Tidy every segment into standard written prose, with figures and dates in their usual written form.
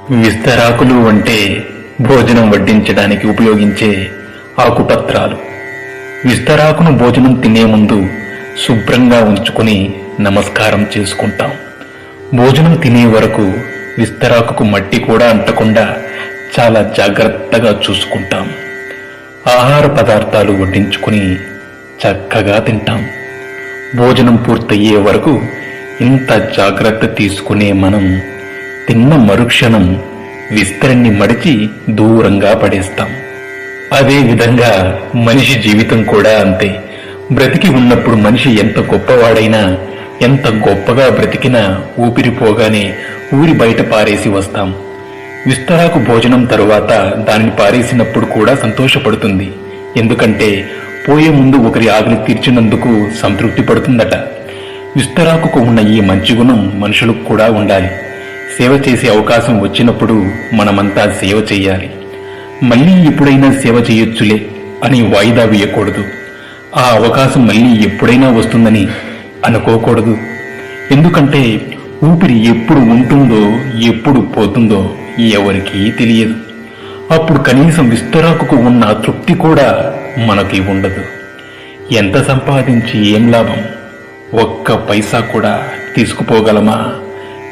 విస్తరాకులు అంటే భోజనం వడ్డించడానికి ఉపయోగించే ఆకుపత్రాలు. విస్తరాకును భోజనం తినే ముందు శుభ్రంగా ఉంచుకుని నమస్కారం చేసుకుంటాం. భోజనం తినే వరకు విస్తరాకుకు మట్టి కూడా అంటకుండా చాలా జాగ్రత్తగా చూసుకుంటాం. ఆహార పదార్థాలు వడ్డించుకుని చక్కగా తింటాం. భోజనం పూర్తయ్యే వరకు ఇంత జాగ్రత్త తీసుకునే మనం తిన్న మరుక్షణం విస్తరాన్ని మడిచి దూరంగా పడేస్తాం. అదే విధంగా మనిషి జీవితం కూడా అంతే. బ్రతికి ఉన్నప్పుడు మనిషి ఎంత గొప్పవాడైనా, ఎంత గొప్పగా బ్రతికినా ఊపిరిపోగానే ఊరి బయట పారేసి వస్తాం. విస్తరాకు భోజనం తరువాత దానిని పారేసినప్పుడు కూడా సంతోషపడుతుంది. ఎందుకంటే పోయే ముందు ఒకరి ఆకలి తీర్చినందుకు సంతృప్తి పడుతుందట. విస్తరాకుకు ఉన్న ఈ మంచి గుణం మనుషులకు కూడా ఉండాలి. సేవ చేసే అవకాశం వచ్చినప్పుడు మనమంతా సేవ చెయ్యాలి. మళ్ళీ ఎప్పుడైనా సేవ చేయొచ్చులే అని వాయిదా వేయకూడదు. ఆ అవకాశం మళ్ళీ ఎప్పుడైనా వస్తుందని అనుకోకూడదు. ఎందుకంటే ఊపిరి ఎప్పుడు ఉంటుందో ఎప్పుడు పోతుందో ఎవరికీ తెలియదు. అప్పుడు కనీసం విస్తరాకుకు ఉన్న తృప్తి కూడా మనకి ఉండదు. ఎంత సంపాదించి ఏం లాభం? ఒక్క పైసా కూడా తీసుకుపోగలమా?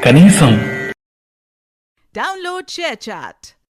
కనీసం Download ShareChat.